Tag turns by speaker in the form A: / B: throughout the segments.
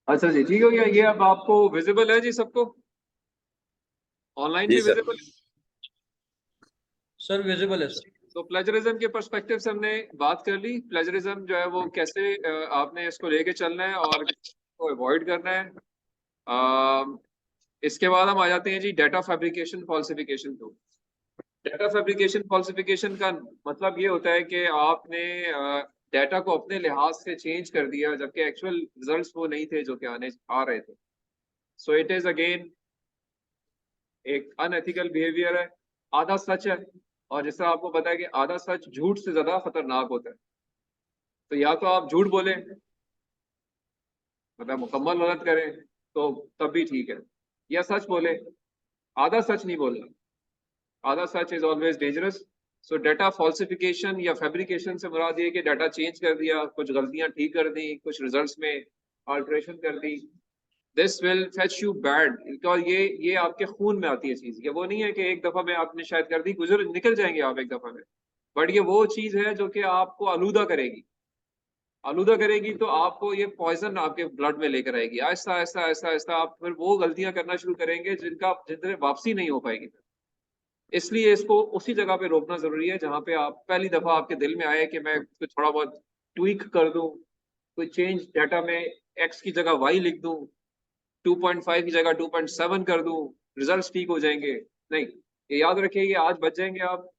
A: अच्छा जी, ठीक हो गया ये। अब आपको विजिबल है जी सबको? ऑनलाइन
B: जी
A: भी
B: सर।
A: विजिबल?
C: सर विजिबल है सर।
A: तो प्लेजरिज्म के पर्सपेक्टिव से हमने बात कर ली। प्लेजरिज्म जो है वो कैसे आपने इसको लेके चलना है और इसको अवॉइड करना है। अ, इसके बाद हम आ जाते हैं जी डाटा फैब्रिकेशन फॉल्सिफिकेशन को। डाटा फैब्रिकेशन फॉल्सिफिकेशन का मतलब ये होता है कि आपने डाटा को अपने लिहाज से चेंज कर दिया जबकि एक्चुअल रिजल्ट्स वो नहीं थे जो कि आने आ रहे थे। सो इट इज अगेन एक अनएथिकल बिहेवियर है। आधा सच है, और जिस तरह आपको पता है कि आधा सच झूठ से ज्यादा खतरनाक होता है। तो या तो आप झूठ बोलें, मतलब मुकम्मल गलत करें, तो तब भी ठीक है, या सच बोले। आधा सच नहीं बोलना, आधा such is always dangerous. So data falsification या फैब्रिकेशन से मुराद ये कि डाटा चेंज कर दिया, कुछ गलतियां ठीक कर दी, कुछ रिजल्ट्स में अल्ट्रेशन कर दी। This will fetch you bad, because ये आपके खून में आती है चीज। ये वो नहीं है कि एक दफा में आपने शायद कर दी, गुजर निकल जाएंगे आप एक दफा में। बट ये वो चीज है जो कि आपको आलूदा करेगी। आलूदा करेगी तो आपको ये पॉइजन आपके ब्लड में लेकर आएगी। आहिस्ता आहिस्ता आहिस्ता आहिस्ता आप फिर वो गलतियां करना शुरू करेंगे जिनसे वापसी नहीं हो पाएगी। इसलिए इसको उसी जगह पे रोकना जरूरी है जहां पे आप पहली दफा आपके दिल में आए कि मैं कुछ थोड़ा बहुत ट्वीक कर दूं, कोई चेंज डाटा में एक्स की जगह वाई लिख दूं, 2.5 की जगह 2.7 कर दूं, रिजल्ट्स ठीक हो जाएंगे। नहीं, ये याद रखिए, ये आज बच जाएंगे आप,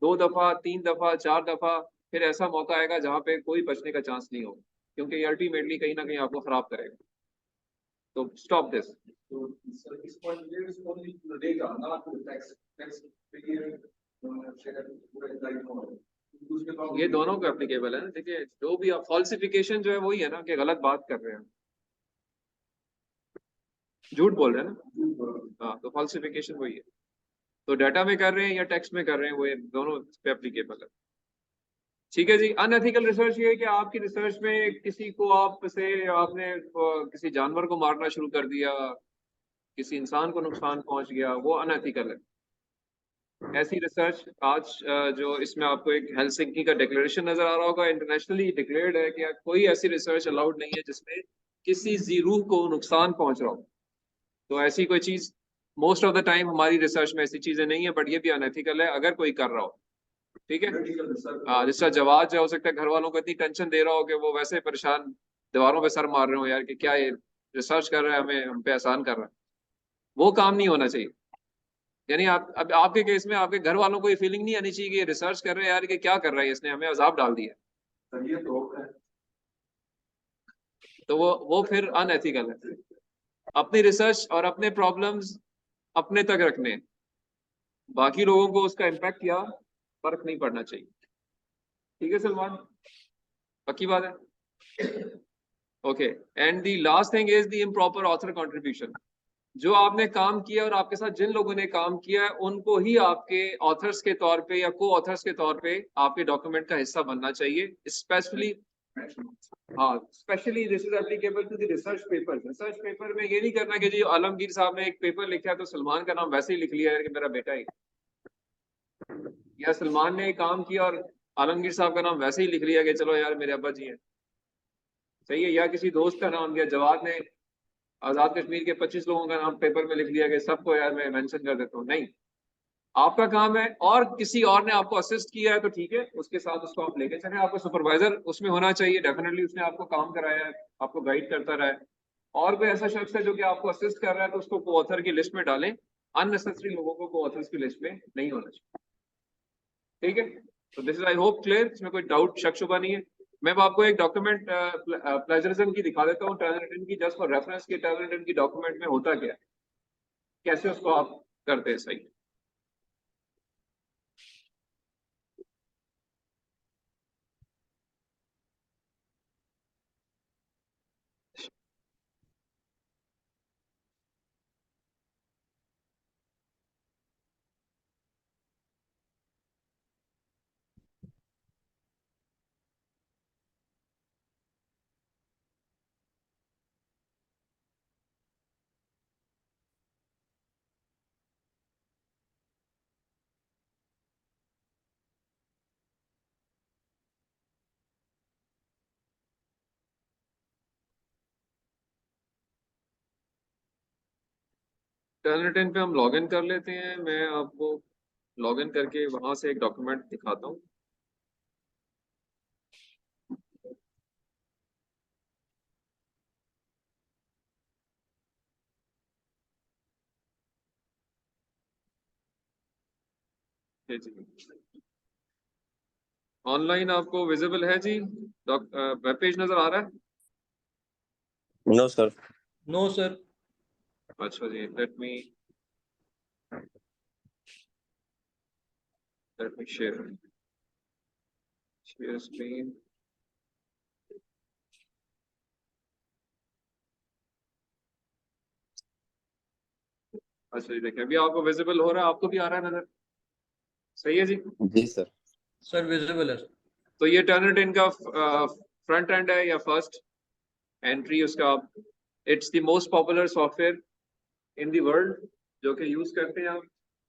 A: दो दफा, तीन दफा, चार दफा, फिर ऐसा मौका आएगा जहां पे कोई बचने का चांस नहीं होगा, क्योंकि ये अल्टीमेटली कहीं ना कहीं आपको खराब करेगा। तो stop this.
D: So this point here is only to the data, not to the text. Text figure, share, like more. दूसरे काम
A: ये दोनों को एप्लीकेबल है ना। देखिए, जो भी आप फॉल्सिफिकेशन जो है वही है ना कि गलत बात कर रहे हैं, झूठ बोल रहे हैं ना। हाँ, तो फॉल्सिफिकेशन वही है। तो डाटा में कर रहे हैं या टेक्स्ट में कर रहे हैं, वो ये दोनों पे एप्लीकेबल है। ठीक है जी। अनएथिकल रिसर्च ये है कि आपकी रिसर्च में किसी को आपने किसी जानवर को मारना शुरू कर दिया, किसी इंसान को नुकसान पहुंच गया, वो अनएथिकल है। ऐसी रिसर्च आज जो इसमें आपको एक हेलसिंकी का डिक्लेरेशन नजर आ रहा होगा, इंटरनेशनली डिक्लेयर्ड है कि कोई ऐसी रिसर्च अलाउड नहीं है जिसमें किसी जी रूह को नुकसान पहुंच रहा हो। तो ऐसी कोई चीज मोस्ट ऑफ द टाइम हमारी रिसर्च में ऐसी चीजें नहीं है, बट ये भी अनएथिकल है अगर कोई कर रहा हो। ठीक है। जिसका जवाब जो हो सकता है घर वालों को इतनी टेंशन दे रहा हो कि वो वैसे परेशान दीवारों पे सर मार रहे हो यार कि क्या ये रिसर्च कर रहा है, हमें हम पे एहसान कर रहा है। वो काम नहीं होना चाहिए। यानी आप अब आपके केस में आपके घर वालों को ये फीलिंग नहीं आनी चाहिए कि ये रिसर्च कर रहे हैं यार कि क्या कर रहा है, इसने हमें अजाब डाल दिया। तो वो फिर अनएथिकल है। अपनी रिसर्च और अपने प्रॉब्लम्स अपने तक रखने, बाकी लोगों को उसका इम्पैक्ट या फर्क नहीं पड़ना चाहिए। ठीक है सलमान, पक्की बात है? Okay. And the last thing is the improper author contribution. जो आपने काम किया और आपके साथ जिन लोगों ने काम किया है उनको ही आपके ऑथर्स के तौर पे या को ऑथर्स के तौर पे आपके डॉक्यूमेंट का हिस्सा बनना चाहिए। स्पेशली, हाँ, specially this is applicable to the research paper. Research paper में ये नहीं करना कि जी आलमगीर साहब ने एक पेपर लिखा है तो सलमान का नाम वैसे ही लिख लिया है कि मेरा बेटा ही, या सलमान ने एक काम किया और आलमगीर साहब का नाम वैसे ही लिख लिया कि चलो यार मेरे अब्बा जी हैं। सही है। या किसी दोस्त का नाम, या जवाद ने आजाद कश्मीर के 25 लोगों का नाम पेपर में लिख लिया कि सबको यार मैं मेंशन कर देता हूँ। नहीं, आपका काम है, और किसी और ने आपको असिस्ट किया है तो ठीक है, उसके साथ उसको आप लेके चले। आपको सुपरवाइजर उसमें होना चाहिए डेफिनेटली, उसने आपको काम कराया है, आपको गाइड करता रहा है। और कोई ऐसा शख्स है जो कि आपको असिस्ट कर रहा है तो उसको को ऑथर की लिस्ट में डालें। अननेसेसरी लोगों को को ऑथर्स की लिस्ट में नहीं होना चाहिए। ठीक है। तो this is I hope clear, इसमें कोई डाउट शक शुबा नहीं है। मैं अब आपको एक डॉक्यूमेंट प्लेजरिज्म की दिखा देता हूँ, टर्नरिटन की, जस्ट फॉर रेफरेंस के टर्नरिटन की डॉक्यूमेंट में होता क्या है, कैसे उसको आप करते हैं। सही। टर्निटिन पे हम लॉगिन कर लेते हैं। मैं आपको लॉगिन करके वहां से एक डॉक्यूमेंट दिखाता हूँ। जी, ऑनलाइन आपको विजिबल है जी? वेब पेज नजर आ रहा है?
B: No sir.
C: No sir.
A: अच्छा जी, लेट मी शेयर स्क्रीन। अच्छा जी, देखिए अभी आपको विजिबल हो रहा है, आपको भी आ रहा है नजर? सही है जी।
B: जी सर।
C: सर विजिबल है।
A: तो ये टर्निटिन का फ्रंट एंड है या फर्स्ट एंट्री उसका। It's the most popular software in the world जो कि यूज करते हैं आप।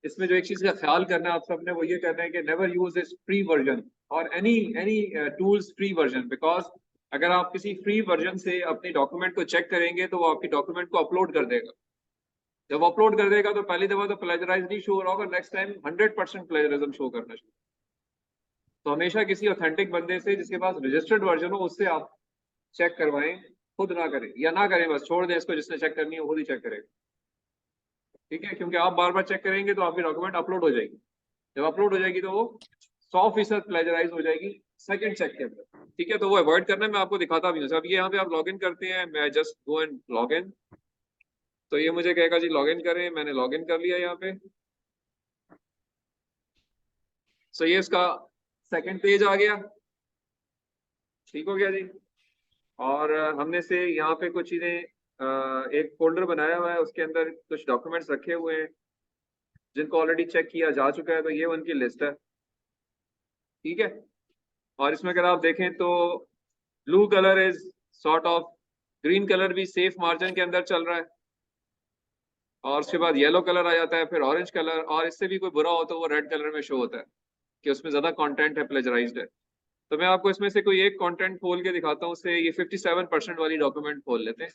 A: इसमें जो एक चीज का ख्याल करना है आप सबने, वो ये करना है कि never use this free version और any tools free version, because अगर आप किसी फ्री वर्जन से अपने डॉक्यूमेंट को चेक करेंगे तो वो आपकी डॉक्यूमेंट को अपलोड कर देगा। जब अपलोड कर देगा तो पहली दफा तो प्लेजराइज नहीं शो हो रहा होगा, नेक्स्ट टाइम 100% प्लेजरिज्म शो करना शुरू। तो हमेशा किसी ऑथेंटिक बंदे से जिसके पास रजिस्टर्ड वर्जन हो उससे आप चेक करवाएं, खुद ना करें या ना करें, बस छोड़ दें इसको, जिसने चेक करनी है वो खुद ही चेक करेगा। ठीक है, क्योंकि आप बार बार चेक करेंगे तो आपकी डॉक्यूमेंट अपलोड हो जाएगी। जब अपलोड हो जाएगी तो वो 100% प्लेजराइज हो जाएगी सेकंड चेक के अंदर। ठीक है, तो वो अवॉइड करना है, मैं आपको दिखाता भी हूँ। अब ये यहाँ पे आप लॉग इन करते हैं, मैं just go and log in. तो ये मुझे कहेगा जी लॉग इन करें, मैंने लॉग इन कर लिया यहाँ पे। सो ये इसका सेकंड पेज आ गया। ठीक हो गया जी। और हमने से यहाँ पे कुछ चीजें एक फोल्डर बनाया हुआ है, उसके अंदर कुछ डॉक्यूमेंट्स रखे हुए हैं जिनको ऑलरेडी चेक किया जा चुका है, तो ये उनकी लिस्ट है। ठीक है, और इसमें अगर आप देखें तो blue colour is sort of, green colour भी सेफ मार्जिन के अंदर चल रहा है, और उसके बाद येलो कलर आ जाता है, फिर ऑरेंज कलर, और इससे भी कोई बुरा हो तो वो रेड कलर में शो होता है कि उसमें ज्यादा कंटेंट है, प्लेजराइज्ड है। तो मैं आपको इसमें से कोई एक कंटेंट खोल के दिखाता हूँ। उससे ये 57% वाली डॉक्यूमेंट खोल लेते हैं।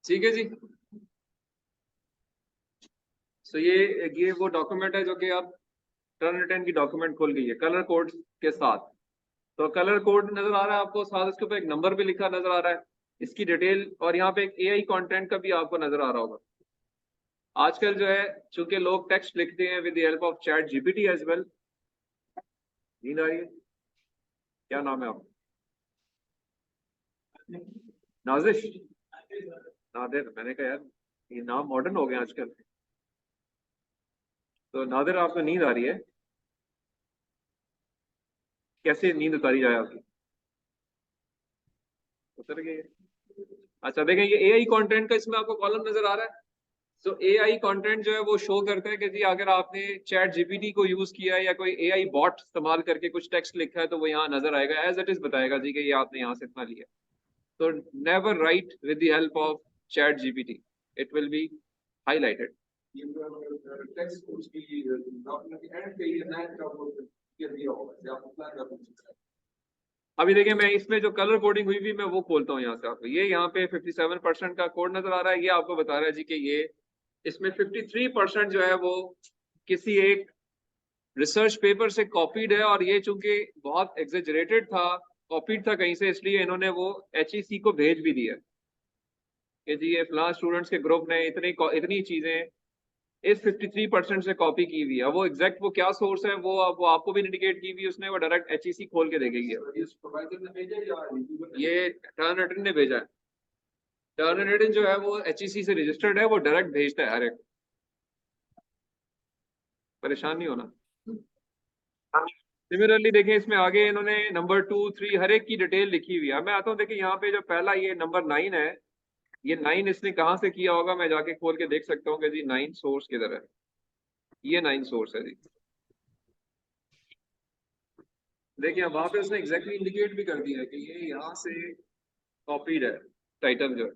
A: ठीक है जी। तो ये वो डॉक्यूमेंट है जो कि आप टर्न रिटर्न की डॉक्यूमेंट खोल गई है कलर कोड के साथ। तो कलर कोड नजर आ रहा है आपको, साथ इसके ऊपर एक नंबर भी लिखा नजर आ रहा है, इसकी डिटेल, और यहाँ पे एक एआई कंटेंट का भी आपको नजर आ रहा होगा। आजकल जो है चूंकि लोग टेक्स्ट लिखते हैं with the help of chat GPT as well. नींद आ रही है? क्या नाम है आपका? नाजिश? नादिर? मैंने कहा यार ये नाम मॉडर्न हो गए आजकल। तो नादिर आपको नींद आ रही है? कैसे नींद उतारी जाए आपकी? उतर गई है? अच्छा देखें, ये एआई कंटेंट का इसमें आपको कॉलम नजर आ रहा है। तो एआई कंटेंट जो है वो शो करता है कि जी अगर आपने चैट जीपीटी को यूज किया है या कोई एआई बॉट इस्तेमाल करके कुछ टेक्स्ट लिखा है तो वो यहाँ नजर आएगा, एज इट इज बताएगा जी कि ये आपने यहाँ से इतना लिया। तो never write with the help of chat GPT, it will be highlighted.
D: ये टेक्स्ट उसकी डॉक्यूमेंट के एंड पे ये नया का वो ये दिया होगा या अपना कर सकते हैं।
A: अभी देखिए मैं इसमें जो कलर कोडिंग हुई भी मैं वो खोलता हूँ यहाँ से आपको। ये यहाँ पे 57% का कोड नजर आ रहा है, ये आपको बता रहा है जी कि ये इसमें 53% जो है वो किसी एक रिसर्च पेपर से कॉपीड है, और ये चूंकि बहुत एग्जेजरेटेड था, कॉपीड था कहीं से, इसलिए इन्होंने वो एचईसी को भेज भी दिया कि जी ये फलां स्टूडेंट्स के ग्रुप ने इतनी चीजें इस 53% से कॉपी की हुई है। वो एग्जैक्ट वो क्या सोर्स है वो आपको भी इंडिकेट की हुई उसने, वो डायरेक्ट एचईसी खोल के देखेगी।
D: इस प्रोवाइडर ने भेजा या यूट्यूबर ने?
A: ये टर्न रिटन ने भेजा है। टर्न रिटन जो है वो एचईसी से रजिस्टर्ड है, वो डायरेक्ट भेजता है हर एक। परेशान नहीं होना। सिमिलरली देखें इसमें आगे इन्होंने नंबर 2, 3 हर एक की डिटेल लिखी हुई है। मैं आता हूँ, देखिए यहाँ पे जो पहला ये नंबर 9 है, ये 9 इसने कहाँ से किया होगा, मैं जाके खोल के देख सकता हूँ कि जी 9 सोर्स किधर है। ये 9 सोर्स है जी। देखिए वहां पे उसने एग्जैक्टली इंडिकेट भी कर दिया है कि ये यहाँ से कॉपीड है टाइटल जो है,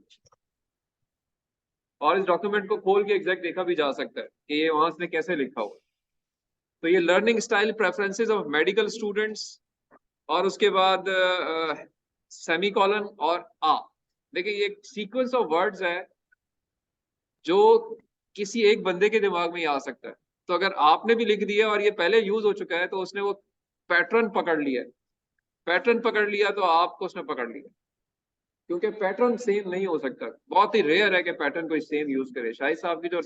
A: और इस डॉक्यूमेंट को खोल के एग्जैक्ट देखा भी जा सकता है कि ये वहां से कैसे लिखा हुआ है। तो ये learning style preferences of medical students, और उसके बाद सेमीकोलन और आ। देखिए ये सीक्वेंस ऑफ वर्ड्स है जो किसी एक बंदे के दिमाग में ही आ सकता है। तो अगर आपने भी लिख दिया और ये पहले यूज हो चुका है तो उसने वो पैटर्न पकड़ लिया है, पैटर्न पकड़ लिया तो आपको उसने पकड़ लिया, क्योंकि पैटर्न सेम नहीं हो सकता। बहुत ही रेयर है कि पैटर्न कोई सेम यूज करे। शाहिद साहब की जो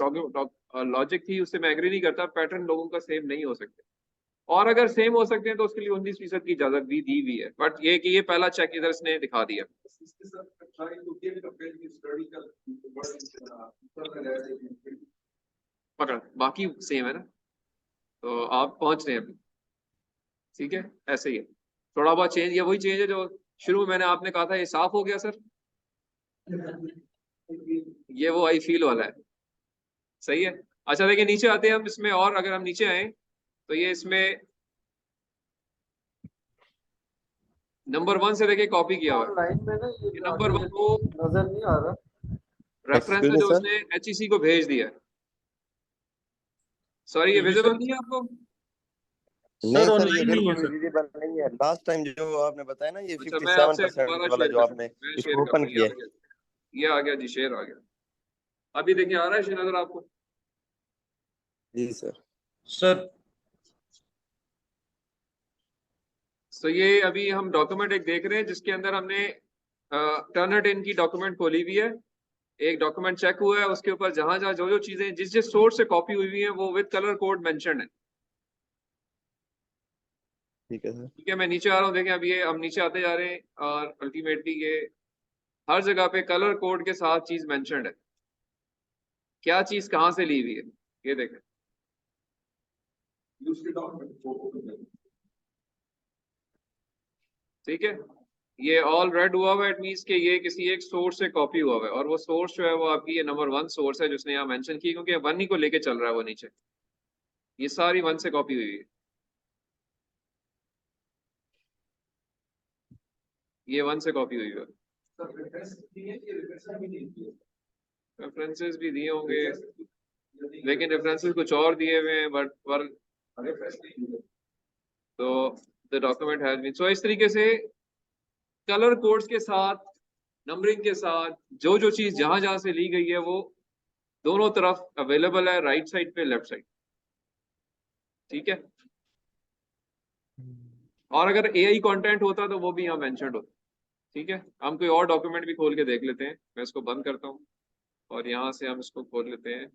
A: लॉजिक थी उससे मैं एग्री नहीं करता, पैटर्न लोगों का सेम नहीं हो सकते, और अगर सेम हो सकते हैं तो उसके लिए 19% की इजाजत भी दी हुई है। बट ये कि ये पहला चेक इधर इसने दिखा दिया। पकड़, बाकी सेम है ना, तो आप पहुंच रहे हैं अभी, ठीक है। ऐसे ही है, थोड़ा बहुत चेंज, ये वही चेंज है जो शुरू में मैंने आपने कहा था ये साफ हो गया सर, ये वो आई फील वाला है, सही है। अच्छा देखिए नीचे आते हैं हम इसमें, और अगर हम नीचे आए तो ये इसमें नंबर 1 से देखिए कॉपी किया हुआ है।
E: लाइन में ना ये
A: नंबर 1 वो
E: नजर नहीं आ रहा।
A: रेफरेंस है
B: Excuse me,
A: जो
B: sir?
A: उसने HEC को भेज दिया है। सॉरी ये
C: जी
A: विजिबल
C: सर।
A: नहीं है आपको?
B: नहीं
C: सर
B: सर, ये
C: ऑनलाइन नहीं है
B: बिल्कुल
C: सर।
B: विजिबल नहीं है। लास्ट टाइम जो आपने बताया ना, ये
A: अच्छा मैं आपसे
B: 57%
A: दोबारा
B: वाला
A: शेयर
B: जो
A: कर रहा
B: आपने
A: हूँ, मैं शेयर
B: इसको
A: कर रहा
B: ओपन
A: हूँ, ये
B: किया
A: आ
B: है।
A: गया, ये आ गया जी, शेयर आ गया। अभी देखिए आ रहा है नजर आपको?
B: जी सर।
C: सर
A: तो ये अभी हम डॉक्यूमेंट एक देख रहे हैं जिसके अंदर हमने टर्नट इन की डॉक्यूमेंट खोली हुई है। एक डॉक्यूमेंट चेक हुआ है, उसके ऊपर जहां जहां जो जो चीजें जिस जिस सोर्स से कॉपी हुई हुई है वो विद कलर कोड मेंशन है।
B: ठीक है सर।
A: ठीक है, मैं नीचे आ रहा हूँ, देखें अब ये हम नीचे आते जा रहे हैं और अल्टीमेटली ये हर जगह पे कलर कोड के साथ चीज मेंशन्ड है, क्या चीज कहाँ से ली हुई है ये देखें। ठीक है, ये ऑल रेड हुआ हुआ है, इट मींस कि ये किसी एक सोर्स से कॉपी हुआ हुआ है, और वो सोर्स जो है वो आपकी ये नंबर 1 सोर्स है जिसने यहाँ मेंशन की, क्योंकि 1 ही को लेके चल रहा है वो नीचे, ये सारी 1 से कॉपी हुई है, ये 1 से कॉपी हुई है। रेफरेंसेस भी दिए होंगे, लेकिन रेफरेंसेस कुछ और दिए हुए हैं, बट तो द डॉक्यूमेंट हैज बीन, सो इस तरीके से कलर कोड्स के साथ, नंबरिंग के साथ, जो जो चीज जहां जहां से ली गई है वो दोनों तरफ अवेलेबल है, राइट साइड पे, लेफ्ट साइड। ठीक है, और अगर AI कंटेंट होता तो वो भी यहाँ मेंशन्ड होता। ठीक है, हम कोई और डॉक्यूमेंट भी खोल के देख लेते हैं, मैं इसको बंद करता हूँ और यहाँ से हम इसको खोल लेते हैं।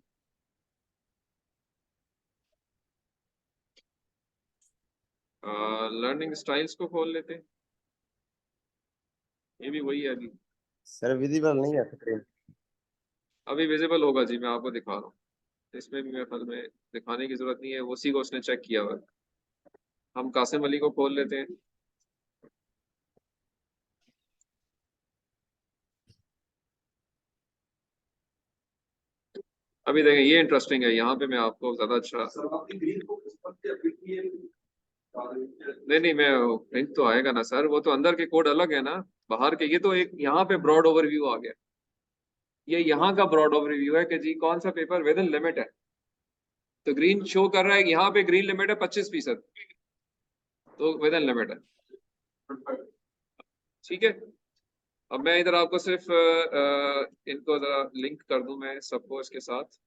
A: लर्निंग स्टाइल्स को खोल लेते हैं, ये भी वही है अभी,
B: सर विजिबल नहीं है स्क्रीन।
A: अभी विजिबल होगा जी, मैं आपको दिखा रहा हूँ। इसमें भी मेरे ख्याल में दिखाने की जरूरत नहीं है, उसी को उसने चेक किया हुआ है। हम कासिम अली को खोल लेते हैं। अभी देखें ये इंटरेस्टिंग है, यहाँ पे मैं आपको ज्यादा अच्छा, नहीं नहीं मैं, लिंक तो आएगा ना सर, वो तो अंदर के कोड अलग है ना, बाहर के। ये तो एक यहाँ पे ब्रॉड ओवरव्यू आ गया, ये यहाँ का ब्रॉड ओवरव्यू है कि जी कौन सा पेपर विद इन लिमिट है। तो ग्रीन शो कर रहा है, यहाँ पे ग्रीन लिमिट है 25%, तो विद इन लिमिट है। ठीक है, अब मैं इधर आपको सिर्फ इनको जरा लिंक कर दूं मैं सबको इसके साथ,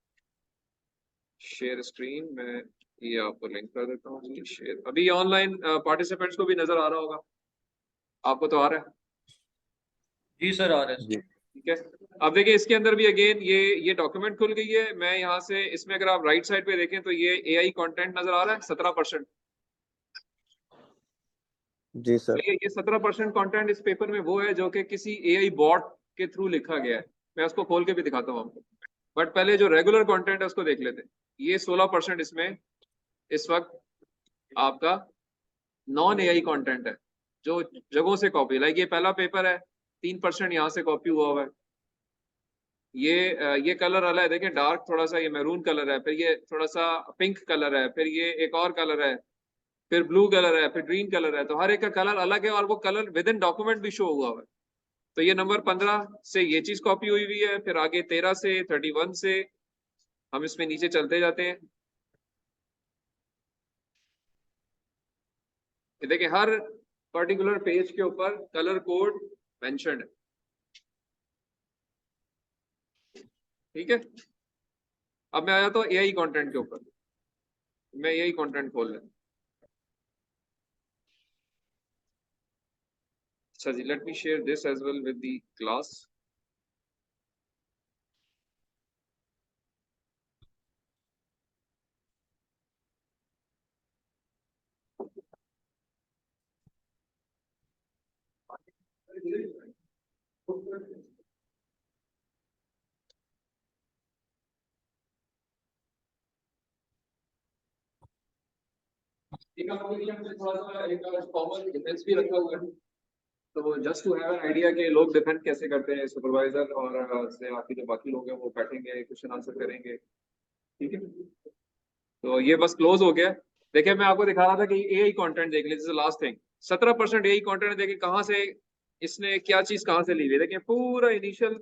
A: शेयर स्क्रीन में, ये आपको लिंक कर देता हूँ जी, शेयर। अभी ऑनलाइन पार्टिसिपेंट्स को भी नजर आ रहा होगा, आपको तो आ रहा है?
C: जी सर आ रहे हैं।
B: जी
A: ठीक है, अब देखिए इसके अंदर भी अगेन ये डॉक्यूमेंट खुल गई है। मैं यहाँ से इसमें अगर आप राइट साइड पे देखें तो ये AI कंटेंट नजर आ रहा है 17%।
B: जी सर।
A: ये 17% कंटेंट इस पेपर में वो है जो कि किसी AI बॉट के थ्रू लिखा गया है। मैं उसको खोल के भी दिखाता हूँ आपको, बट पहले जो रेगुलर कंटेंट है उसको देख लेते हैं। ये 16% इसमें इस वक्त आपका नॉन AI कंटेंट है, जो जगहों से कॉपी, लाइक ये पहला पेपर है, 3% यहाँ से कॉपी हुआ हुआ है। ये कलर अलग है, देखें डार्क थोड़ा सा, ये मैरून कलर है, फिर ये थोड़ा सा पिंक कलर है, फिर ये एक और कलर है, फिर ब्लू कलर है, फिर ग्रीन कलर है, तो हर एक का कलर अलग है और वो कलर विद इन डॉक्यूमेंट भी शो हुआ है। तो ये नंबर 15 से ये चीज कॉपी हुई हुई है, फिर आगे 13 से 31 से हम इसमें नीचे चलते जाते हैं। ये देखिए हर पर्टिकुलर पेज के ऊपर कलर कोड मेंशन्ड है, ठीक है। अब मैं आया तो एआई कंटेंट के ऊपर, मैं एआई कंटेंट खोल लें। अच्छा जी, let me share this as well with the class. एक application में थोड़ा सा एक कॉमन डिफरेंस भी रखा हुआ है, तो just to have an idea कि लोग डिफेंड कैसे करते हैं, सुपरवाइजर और से बाकी जो बाकी लोग हैं वो बैठेंगे क्वेश्चन आंसर करेंगे, ठीक है। तो ये बस क्लोज हो गया। देखिए मैं आपको दिखा रहा था कि एआई कंटेंट देख लीजिए, लास्ट थिंग 17% एआई कंटेंट। देखिए कहाँ से इसने क्या चीज कहाँ से ली हुई है, देखिए पूरा इनिशियल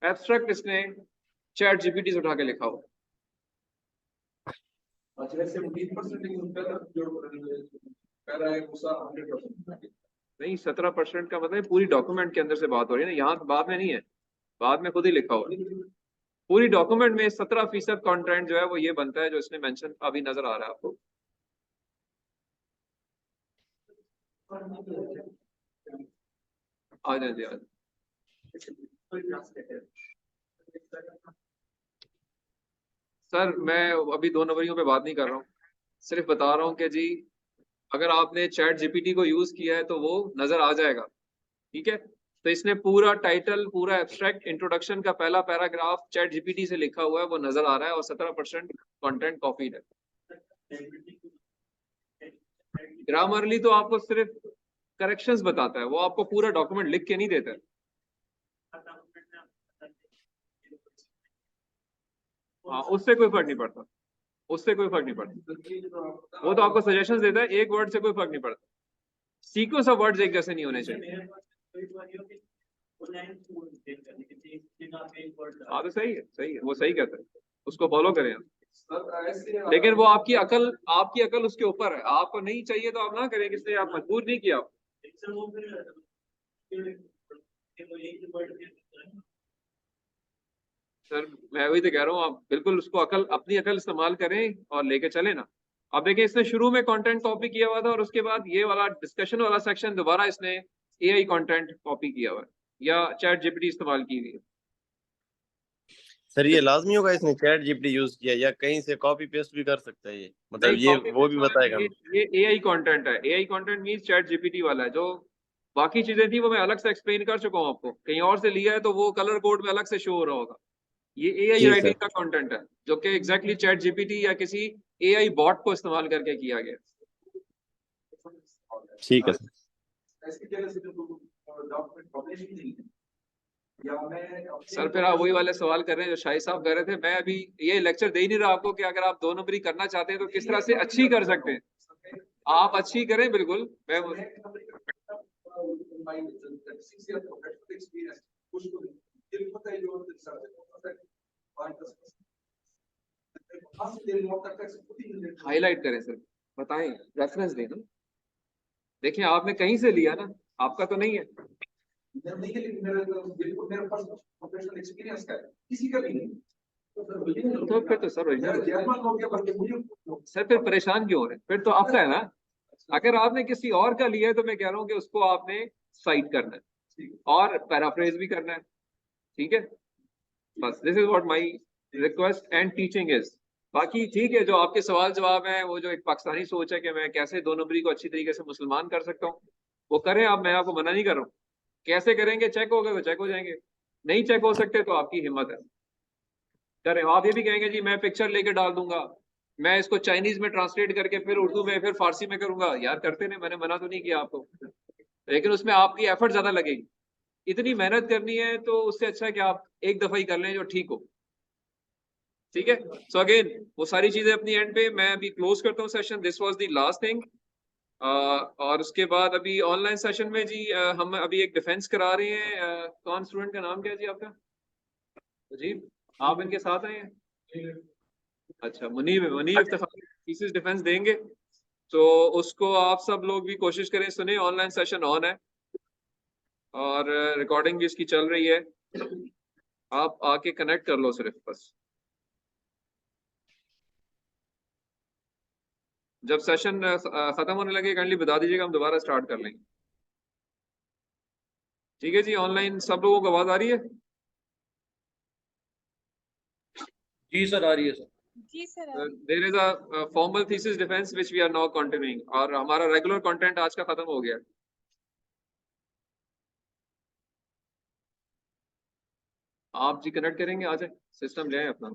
A: एब्स्ट्रैक्ट इसने चैट जीपीटी से उठा के लिखा हो।
D: अच्छा ऐसे 20% यूज कर रहा जो कर रहा है उसका 100%।
A: नहीं 17% का मतलब पूरी डॉक्यूमेंट के अंदर से बात हो रही है ना, यहाँ बाद में नहीं है, बाद में खुद ही लिखा हुआ है। पूरी डॉक्यूमेंट में 17% कंटेंट जो है वो ये बनता है जो इसने मेंशन अभी नजर आ रहा है आपको। आ जाए आज सर, मैं अभी 2 नंबरियों पे बात नहीं कर रहा हूँ, सिर्फ बता रहा हूँ कि जी अगर आपने चैट जीपीटी को यूज किया है तो वो नजर आ जाएगा, ठीक है। तो इसने पूरा टाइटल, पूरा एब्स्ट्रैक्ट, इंट्रोडक्शन का पहला पैराग्राफ चैट जीपीटी से लिखा हुआ है, वो नजर आ रहा है और 17% कंटेंट कॉपीड है। ग्रामरली तो आपको सिर्फ करेक्शंस बताता है, वो आपको पूरा डॉक्यूमेंट लिख के नहीं देता है। हाँ उससे कोई फर्क नहीं पड़ता, उससे कोई फर्क नहीं पड़ता, वो तो आपको सजेशंस देता है, एक वर्ड से कोई फर्क नहीं पड़ता। सीक्वेंस ऑफ वर्ड्स एक जैसे नहीं होने चाहिए। हाँ तो सही है, सही है, वो सही कहता है, उसको फॉलो करें आप। लेकिन वो आपकी अकल उसके ऊपर है, आपको नहीं चाहिए तो आप ना करें, किसने आप मजबूर नहीं किया। सर मैं वही तो कह रहा हूँ, आप बिल्कुल उसको अपनी अकल इस्तेमाल करें और लेके चले ना। अब देखिए इसने शुरू में कंटेंट कॉपी किया हुआ था और उसके बाद ये वाला डिस्कशन वाला सेक्शन दोबारा इसने एआई कंटेंट कॉपी किया हुआ है या चैट जीपीटी इस्तेमाल की हुई है।
B: सर ये लाजमी होगा इसने चैट जीपीटी यूज किया या कहीं से कॉपी पेस्ट भी कर सकता है ये, मतलब ये वो भी बताएगा।
A: ये एआई कंटेंट है, AI content means chat GPT वाला है। जो बाकी चीजें थी वो मैं अलग से एक्सप्लेन कर चुका हूँ आपको, कहीं और से लिया है तो वो कलर कोड में अलग से शो हो रहा होगा। ये एआई
B: जी
A: राइटिंग
B: सर,
A: का कंटेंट है जो कि एग्जैक्टली चैट जीपीटी या किसी एआई बॉट को इस्तेमाल करके किया गया।
B: ठीक है सर।
D: ऐसी जगह से जो डॉक्यूमेंट पब्लिश ही नहीं है या मैं
A: सर फिर आप वही वाले सवाल कर रहे हैं जो शाही साहब कर रहे थे। मैं अभी ये लेक्चर दे ही नहीं रहा आपको कि अगर आप 2 नंबरी करना चाहते हैं तो किस तरह से अच्छी कर सकते हैं। आप अच्छी करें बिल्कुल, मैं हाईलाइट करें सर, बताएं, रेफरेंस दें ना। देखिए आपने कहीं से लिया ना, आपका तो नहीं है।
D: नहीं है लेकिन बिल्कुल मेरा फर्स्ट प्रोफेशनल एक्सपीरियंस का है, किसी का भी नहीं।
A: तो फिर तो सर
D: जर्मन हो गया बल्कि मुझे
A: सर फिर परेशान क्यों हो रहे हैं, फिर तो आपका है ना। अगर आपने किसी और का लिया है तो मैं कह रहा हूँ कि उसको आपने साइट करना है और पैराफ्रेज भी करना है, ठीक है। बस this is what my request and teaching is. बाकी ठीक है, जो आपके सवाल जवाब है, वो जो एक पाकिस्तानी सोच है कि मैं कैसे 2 नंबरी को अच्छी तरीके से मुसलमान कर सकता हूँ, वो करें आप, मैं आपको मना नहीं कर रहा हूँ। कैसे करेंगे, चेक हो गए तो चेक हो जाएंगे, नहीं चेक हो सकते तो आपकी हिम्मत है, करें। आप ये भी कहेंगे जी मैं पिक्चर लेके डाल दूंगा, मैं इसको चाइनीज में ट्रांसलेट करके फिर उर्दू में फिर फारसी में करूंगा, यार करते नहीं, मैंने मना तो नहीं किया आपको, लेकिन उसमें आपकी एफर्ट ज्यादा लगेगी। इतनी मेहनत करनी है तो उससे अच्छा है कि आप एक दफा ही कर लें जो ठीक हो। ठीक है। सो अगेन वो सारी चीजें अपनी एंड पे, मैं अभी क्लोज करता हूँ session. This was the last thing. और उसके बाद अभी ऑनलाइन सेशन में जी हम अभी एक डिफेंस करा रहे हैं। कौन स्टूडेंट का नाम क्या है जी आपका? जी आप इनके साथ आए हैं? अच्छा, मुनीब, मुनीब इफ्तिखार थीसिस डिफेंस देंगे। तो उसको आप सब लोग भी कोशिश करें, सुने। ऑनलाइन सेशन ऑन है और रिकॉर्डिंग भी इसकी चल रही है। आप आके कनेक्ट कर लो सिर्फ बस। जब सेशन खत्म होने लगे काइंडली बता दीजिएगा, हम दोबारा स्टार्ट कर लेंगे। ठीक है जी। ऑनलाइन सब लोगों को आवाज आ रही है?
C: जी सर, आ रही है सर।
E: जी सर, आ रही है।
A: There is a formal thesis defence which we are now continuing, और हमारा रेगुलर कंटेंट आज का खत्म हो गया। आप जी कनेक्ट करेंगे, आ जाए, सिस्टम ले आए अपना।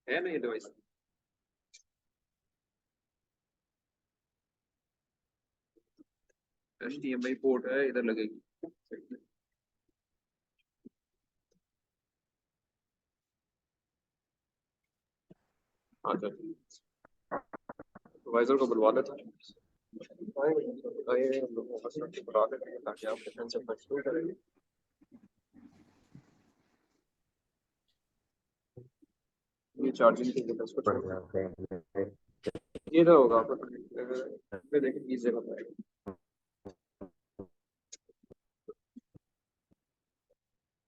A: है ना ये डिवाइस? HDMI पोर्ट है, इधर लगेगी। हाँ सर, सुपरवाइजर को बुलवा लेता हूँ। आइए, हम लोगों को बस बुला लेते हैं ताकि आप डिफेंस अपना शुरू करेंगे। ये चार्जिंग की डिफेंस को छोड़, ये ना होगा आपको देखिए इस जगह पर।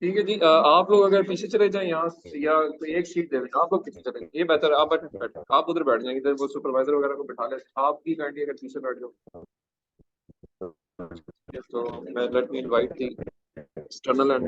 A: ठीक है जी। आप लोग अगर पीछे चले जाएं यहाँ से, या कोई एक सीट दे दें, आप लोग पीछे चले जाएं, ये बेहतर है। आप बैठ आप उधर बैठ जाएंगे, इधर वो सुपरवाइजर वगैरह को बिठा ले। आप भी काइंडली अगर पीछे बैठ जाओ तो मैं let me invite the external and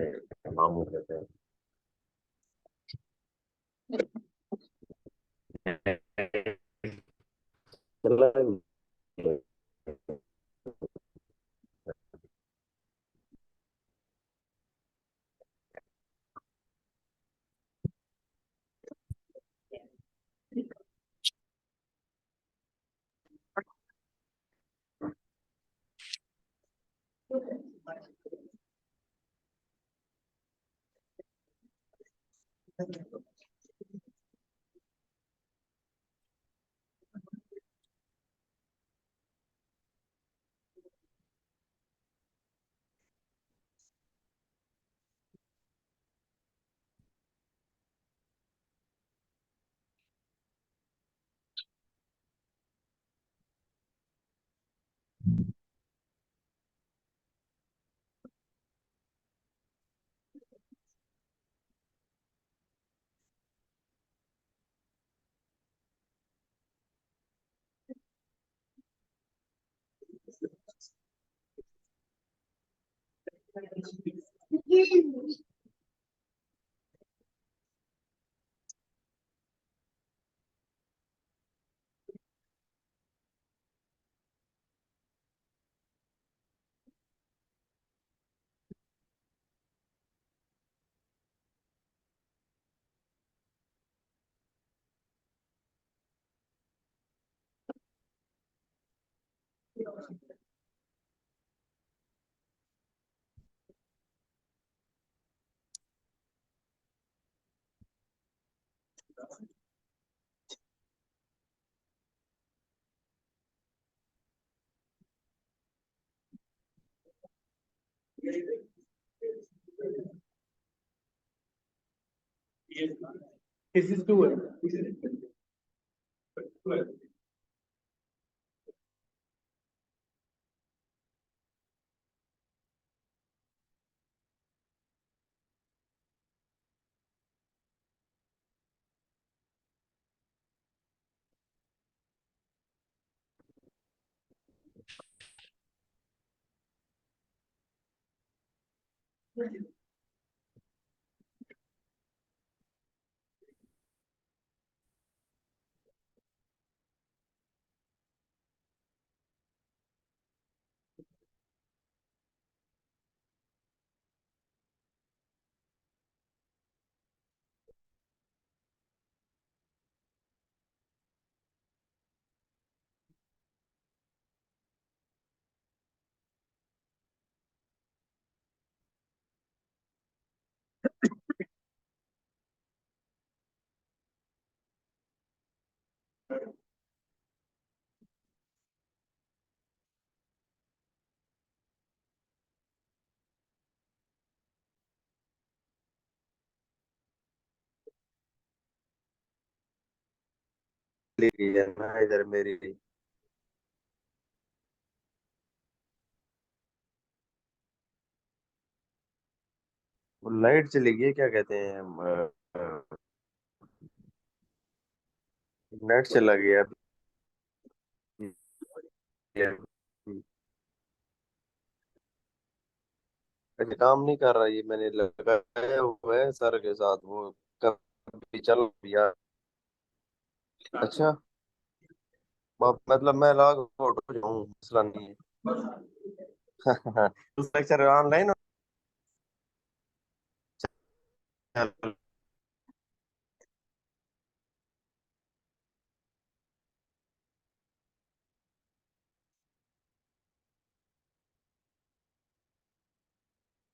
A: This is two.
B: चली गई है ना इधर मेरी। वो लाइट चली गई है, क्या कहते हैं, नेट चला गया अभी। अच्छा, काम नहीं कर रहा, ये मैंने लगाया हुआ है सर के साथ, वो कभी चल गया। अच्छा, मतलब मैं लॉग आउट हो जाऊँ, मसला नहीं है। दूसरा लेक्चर ऑनलाइन।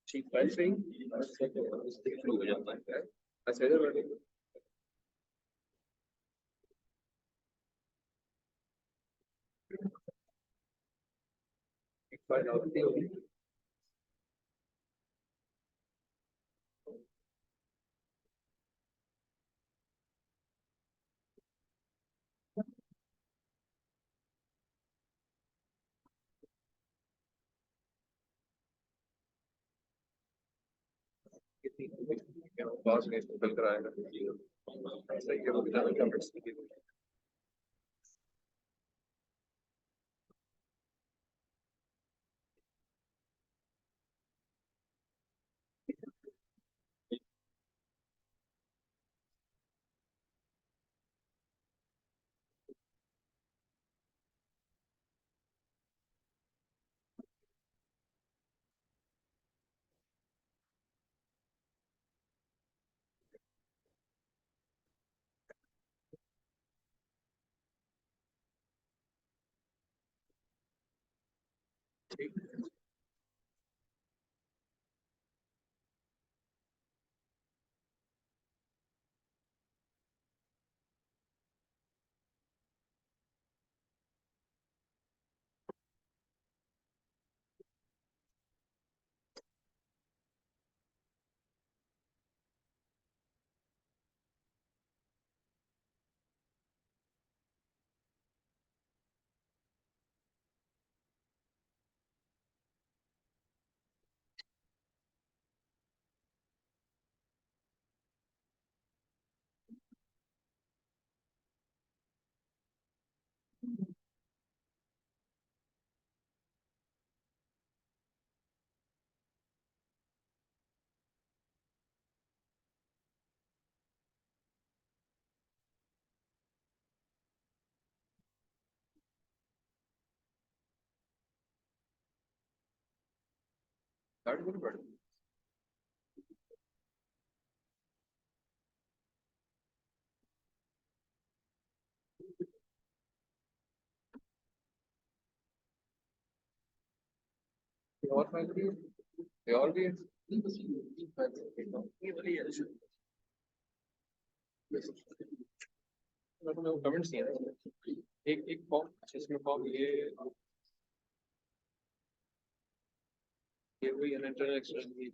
A: ठीक है सही शुरू हो जाता है। अच्छा इधर बैठे। एक बार होती होगी। कितनी क्या पास में इसको कल कराएगा सही है वो बिना कमेंट्स के। गाड़ी में बैठ और फाइल भी है और भी है। ये वाली है कमेंट्स नहीं है। एक एक फॉर्म इसमें फॉर्म ये वही इंटरनल एक्सटर्नल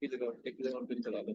A: की जगह एक जगह पे चला दो।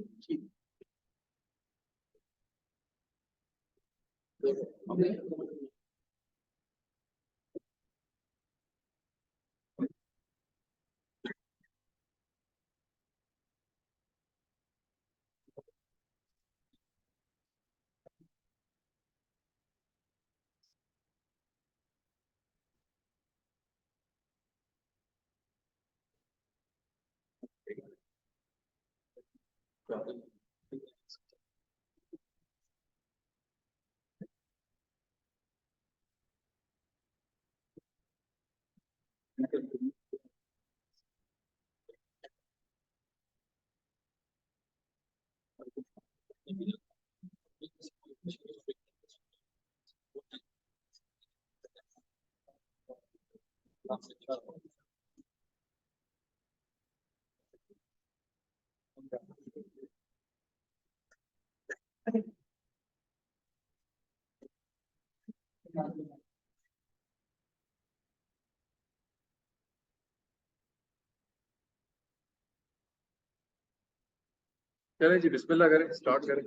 A: चलें जी बिस्मिल्लाह करें स्टार्ट करें।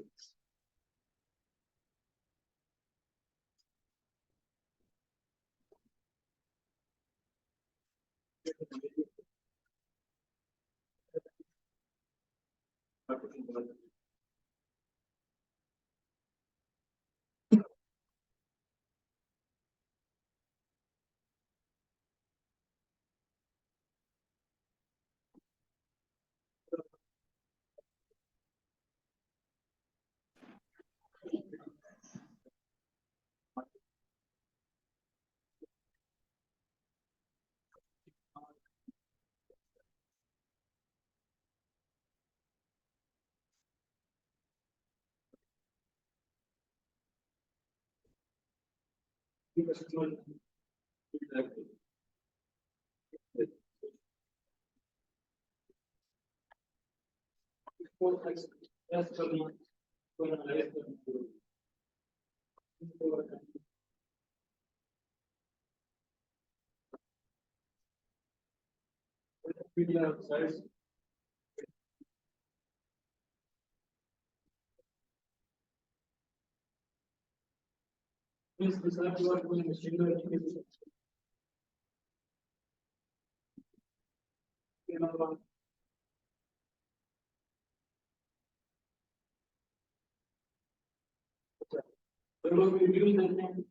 D: लोग रिव्यूज देते हैं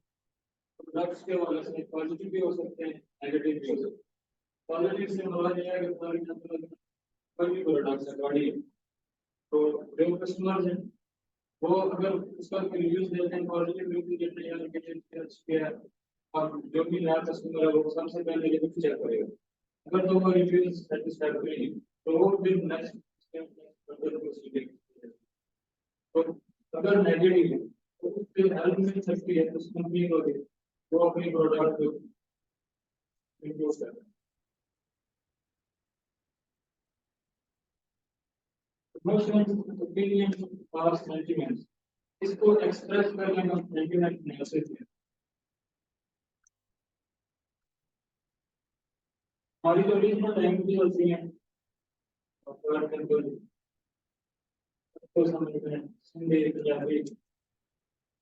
D: प्रोडक्ट्स के वाले से पॉजिटिव भी हो सकते हैं नेगेटिव भी हो सकते हैं पॉजिटिव से हमारा यह है कि फॉर एग्जांपल कोई भी प्रोडक्ट है गाड़ी है तो जो कस्टमर है वो अगर उसका रिव्यूज देते हैं पॉजिटिव रिव्यू देते हैं या नेगेटिव अच्छे है और जो भी नया कस्टमर है वो सबसे पहले रिव्यू चेक करेगा अगर तो वो रिव्यूज सेटिस्फैक्टरी है तो वो फिर नेक्स्ट फर्दर प्रोसीडिंग तो अगर नेगेटिव है तो उसके हेल्प मिल सकती है उस कंपनी को भी वो अपनी प्रोडक्ट इम्प्रूव कर इमोशंस ओपिनियंस और सेंटिमेंट्स इसको एक्सप्रेस करने का सेंटिमेंट एनालिसिस है हमारी जो रीजनल लैंग्वेज होती है और कंट्रोल को समझ में हिंदी पंजाबी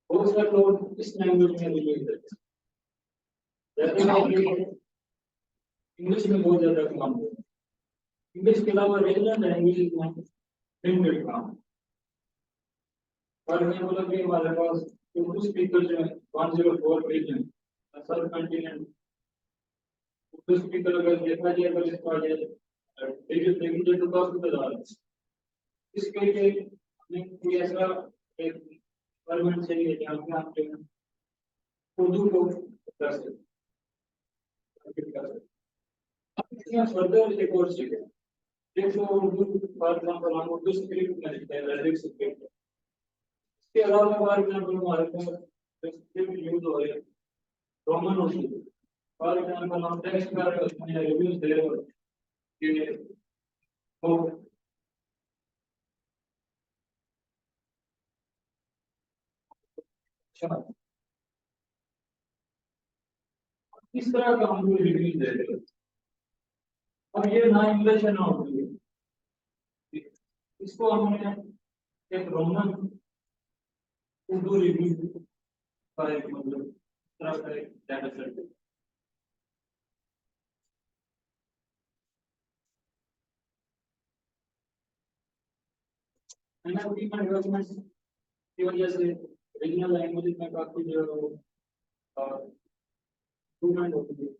D: बहुत सारे लोग इस लैंग्वेज में रिलीज करते हैं जैसे इंग्लिश में बहुत ज्यादा काम होता है इंग्लिश के अलावा रीजनल लैंग्वेज में लिमिटेड काम और मैं बोला कि हमारे पास उर्दू स्पीकर जो है 104 रीजन सब कॉन्टिनेंट उर्दू स्पीकर अगर देखा जाए अगर इसका देखिए तो काफी बदलाव इसके लिए हमें कोई ऐसा एक गवर्नमेंट चाहिए जहाँ पे आप जो है उर्दू को कर सकते फर्दर एक और चीज है देखो उर्दू फॉर एग्जाम्पल हम उर्दू स्क्रिप्ट में लिखते हैं लैंग्वेज स्क्रिप्ट इसके अलावा फॉर एग्जाम्पल हमारे पास स्क्रिप्ट यूज हो रही है रोमन होती है फॉर एग्जाम्पल हम टेक्स्ट कर रहे होते हैं रिव्यूज दे रहे होते हैं कि वो अच्छा इस तरह का हम रिव्यूज दे रहे होते हैं और ये ना इंग्लिश है ना उर्दू इसको हमने एक रोमन उर्दू रिव्यू का एक मतलब तरह का एक डाटा सेट है एनएलपी में डेवलपमेंट की वजह से रीजनल लैंग्वेज में काफी जो इम्प्रूवमेंट होती है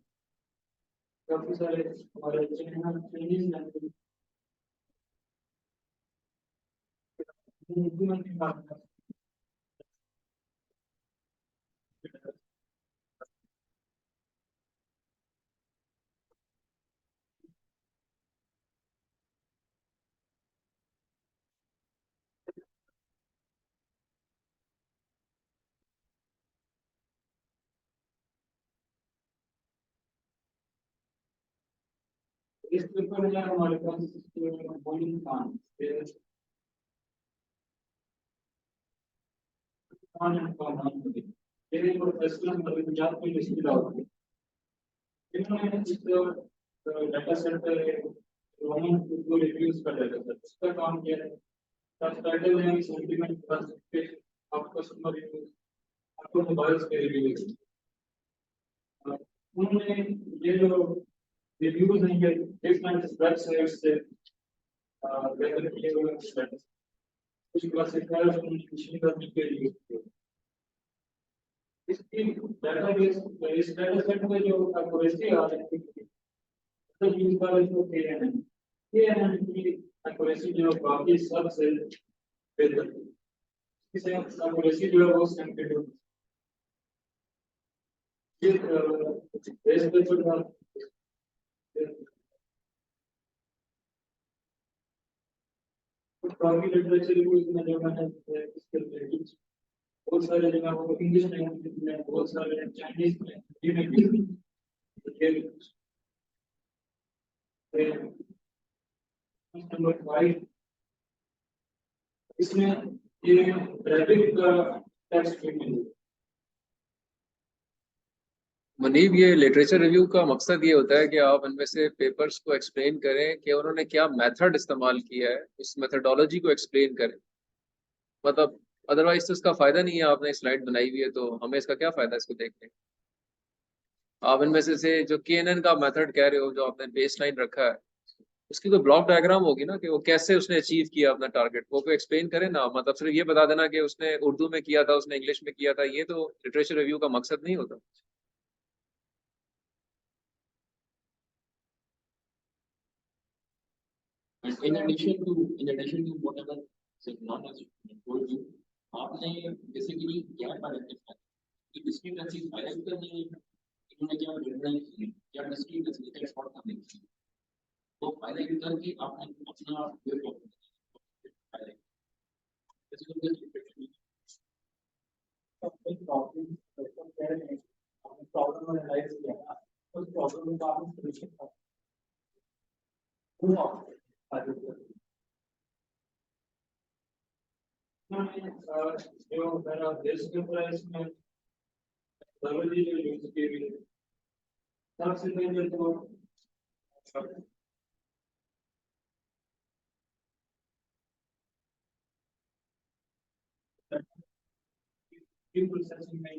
D: काफी सारे हमारे चाइनीज लैंग्वेज इम्प्रूवमेंट की बात करते हैं इस पेपर में हमारे पास बोलिंग कान ये प्रोफेशनल पंजाब की लिस्ट डाल इन्होंने इस डाटा सेट पर रोमन को रिव्यूज कर डाटा सेट इसका काम किया है सबटाइटल है sentiment perspective of customer reviews आपको मोबाइल्स के रिव्यूज उन्होंने ये जो रिव्यूज हैं ये डिफरेंट वेबसाइट्स से गैदर किए हुए हैं कुछ क्लासिफायर्स कम्युनिकेशन करने के लिए इसकी डेटाबेस इस डेटा सेट में जो एक्यूरेसी आ रही है तो यूज कर जो केएनएन की एक्यूरेसी जो बाकी सब से बेहतर है। इसे एक्यूरेसी जो है वो सेंसिटिव ये बेस पे जो था काफी लिटरेचर को इसमें जो मैंने इसके रिलेटेड बहुत सारे जगह वो इंग्लिश लैंग्वेज में बहुत सारे चाइनीज में हिंदी में भी नंबर 5 इसमें ये रैपिड का टेक्स्ट ट्रीटमेंट
A: मुनीब, ये लिटरेचर रिव्यू का मकसद ये होता है कि आप इनमें से पेपर्स को एक्सप्लेन करें कि उन्होंने क्या मेथड इस्तेमाल किया है, उस मेथडोलॉजी को एक्सप्लेन करें। मतलब अदरवाइज तो इसका फायदा नहीं है, आपने स्लाइड बनाई हुई है तो हमें इसका क्या फायदा इसको देखने। आप इनमें से जो केएनएन का मेथड कह रहे हो, जो आपने बेस लाइन रखा है, उसकी कोई ब्लॉक डायग्राम होगी ना कि वो कैसे उसने अचीव किया अपना टारगेट, वो एक्सप्लेन करें ना। मतलब सिर्फ ये बता देना कि उसने उर्दू में किया था, उसने इंग्लिश में किया था, ये तो लिटरेचर रिव्यू का मकसद नहीं होता।
E: In addition to whatever Siddharth has told you, आपने basically क्या डायरेक्टिव है कि डिस्क्रिपेंसी हाईलाइट करनी है, इन्होंने क्या निर्णय किए, क्या डिस्क्रिपेंसी टेक्स्ट फॉर करनी है, तो हाईलाइट करके आपने अपना वे हाईलाइट
D: प्रॉब्लम एनालाइज किया उस प्रॉब्लम का आपने सॉल्यूशन जो मेरा देश के प्राइस में सर्वजी जो यूज की हुई है सबसे पहले तो प्रोसेसिंग में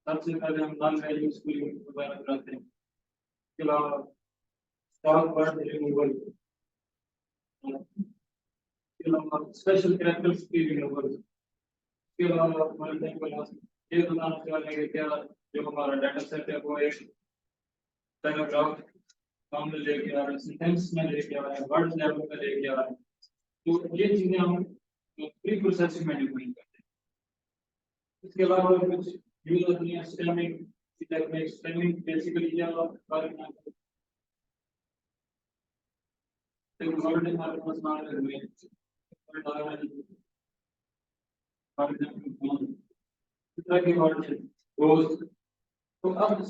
D: सबसे पहले हम नॉन वैल्यू स्कूलिंग वगैरह कराते हैं। इसके अलावा स्टॉक वर्ड रिमूवल, इसके अलावा स्पेशल कैरेक्टर्स की रिमूवल, इसके अलावा ये बताना चाहेंगे क्या जो हमारा डाटा सेट है वो एक पैराग्राफ सामने लेके आ रहे हैं, सेंटेंस में लेके आ रहे हैं, वर्ड लेवल पे लेके आ रहे हैं, तो ये चीजें हम प्री प्रोसेसिंग में डिफाइन करते हैं। इसके अलावा कुछ यूज होती है स्टेमिंग टेक्निक। स्टेमिंग बेसिकली क्या बारे में एक वर्ड हमारे पास मान रहे हैं, फॉर एग्जांपल इस तरह के वर्ड है रोज, तो अब